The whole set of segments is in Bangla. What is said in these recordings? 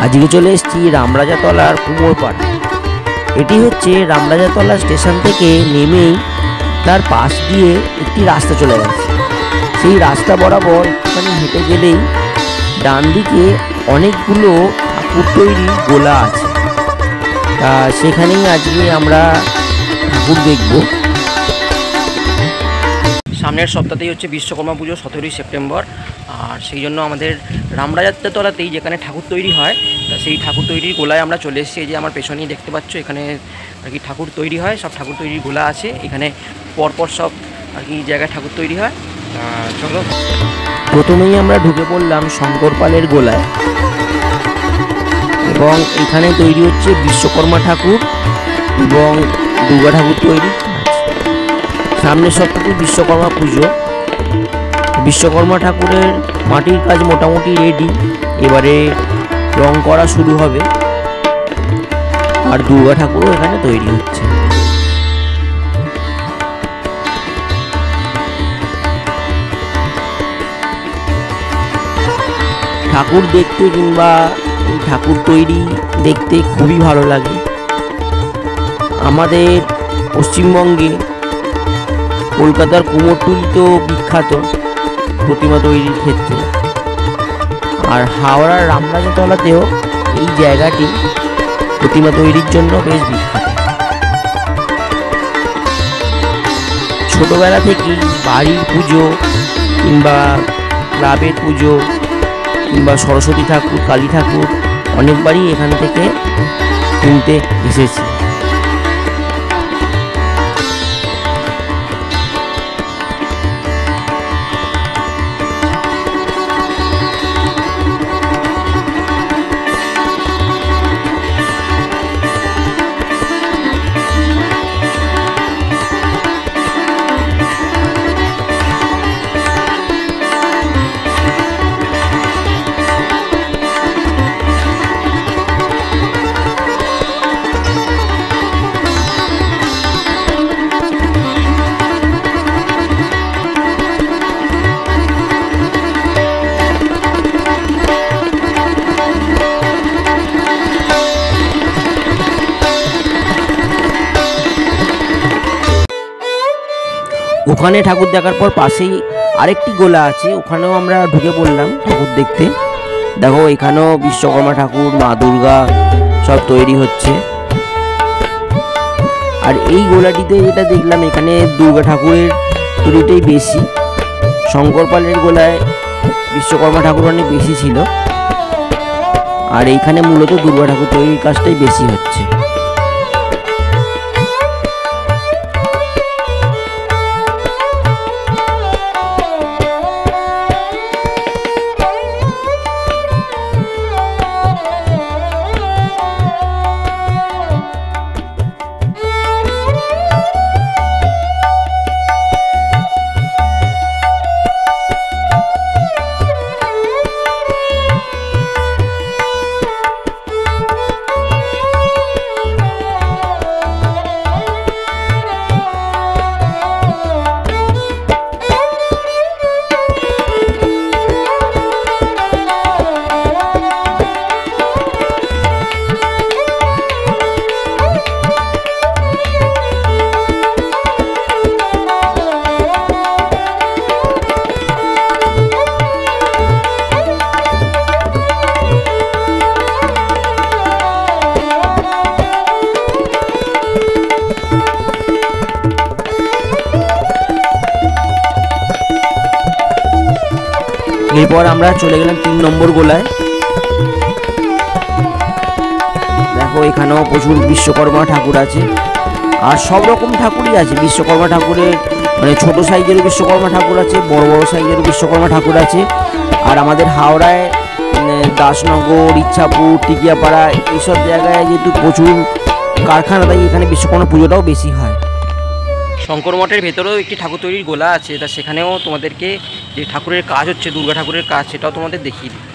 আজকে চলে এসেছি রামরাজাতলার কুমোরপাড়া। এটি হচ্ছে রামরাজাতলা স্টেশন থেকে নেমেই তার পাশ দিয়ে একটি রাস্তা চলে গেছে। সেই রাস্তা বরাবর একটুখানি হেঁটে গেলেই ডান দিকে অনেকগুলো ঠাকুর তৈরি গোলা আছে। তা সেখানেই আজকে আমরা ঠাকুর দেখব। সামনের সপ্তাহতেই হচ্ছে বিশ্বকর্মা পুজো, 17ই সেপ্টেম্বর। আর সেই জন্য আমাদের রামরাজাতলাতেই যেখানে ঠাকুর তৈরি হয়, তা সেই ঠাকুর তৈরির গোলায় আমরা চলে এসেছি। এই যে আমার পেছনেই দেখতে পাচ্ছ, এখানে আর কি ঠাকুর তৈরি হয়, সব ঠাকুর তৈরির গোলা আছে। এখানে পরপর সব আর কি জায়গায় ঠাকুর তৈরি হয়। চলো, প্রথমেই আমরা ঢুকে পড়লাম শঙ্করপালের গোলায়, এবং এখানে তৈরি হচ্ছে বিশ্বকর্মা ঠাকুর এবং দুর্গা ঠাকুর তৈরি। সামনের সপ্তাহে বিশ্বকর্মা পুজো। বিশ্বকর্মা ঠাকুরের মাটির কাজ মোটামুটি রেডি, এবারে রং করা শুরু হবে। আর দুর্গা ঠাকুরও এখানে তৈরি হচ্ছে। ঠাকুর দেখতে কিংবা এই ঠাকুর তৈরি দেখতে খুবই ভালো লাগে। আমাদের পশ্চিমবঙ্গে কলকাতার কুমোরটুলি তো বিখ্যাত প্রতিমা তৈরির ক্ষেত্রে, আর হাওড়ার রামরাজাতলাতেও এই জায়গাটি প্রতিমা তৈরির জন্য বেশ বিখ্যাত। ছোটবেলা থেকেই বাড়ির পুজো কিংবা ক্লাবের পুজো কিংবা সরস্বতী ঠাকুর, কালী ঠাকুর অনেকবারই এখান থেকে কিনতে এসেছি। ওখানে ঠাকুর দেখার পর পাশেই আরেকটি গোলা আছে, ওখানেও আমরা ঢুকে পড়লাম ঠাকুর দেখতে। দেখো, এখানেও বিশ্বকর্মা ঠাকুর, মা দুর্গা সব তৈরি হচ্ছে। আর এই গোলাটিতে যেটা দেখলাম, এখানে দুর্গা ঠাকুরের তৈরিটাই বেশি। শঙ্করপালের গোলায় বিশ্বকর্মা ঠাকুর অনেক বেশি ছিল, আর এইখানে মূলত দুর্গা ঠাকুর তৈরির কাজটাই বেশি হচ্ছে। এরপর আমরা চলে গেলাম 3 নম্বর গোলায়। দেখো, এখানেও প্রচুর বিশ্বকর্মা ঠাকুর আছে, আর সব রকম ঠাকুরই আছে। বিশ্বকর্মা ঠাকুরের মানে ছোট সাইজেরও বিশ্বকর্মা ঠাকুর আছে, বড় বড় সাইজেরও বিশ্বকর্মা ঠাকুর আছে। আর আমাদের হাওড়ায় দাসনগর, ইচ্ছাপুর, টিকিয়াপাড়া এইসব জায়গায় যেহেতু প্রচুর কারখানা, তাই এখানে বিশ্বকর্মা পুজোটাও বেশি হয়। শঙ্কর মঠের ভেতরেও একটি ঠাকুর তৈরির গোলা আছে, তা সেখানেও তোমাদেরকে যে ঠাকুরের কাজ হচ্ছে, দুর্গা ঠাকুরের কাজ, সেটাও তোমাদের দেখিয়ে দিই।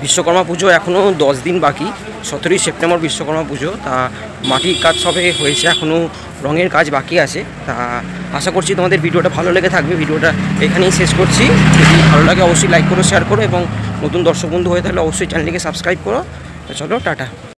বিশ্বকর্মা পুজো এখনও 10 দিন বাকি, 17ই সেপ্টেম্বর বিশ্বকর্মা পুজো। তা মাটির কাজ সবে হয়েছে, এখনও রঙের কাজ বাকি আছে। তা আশা করছি তোমাদের ভিডিওটা ভালো লেগে থাকবে। ভিডিওটা এখানেই শেষ করছি। যদি ভালো লাগে অবশ্যই লাইক করো, শেয়ার করো এবং নতুন দর্শক বন্ধু হয়ে থাকলে অবশ্যই চ্যানেলটিকে সাবস্ক্রাইব করো। তো চলো, টাটা।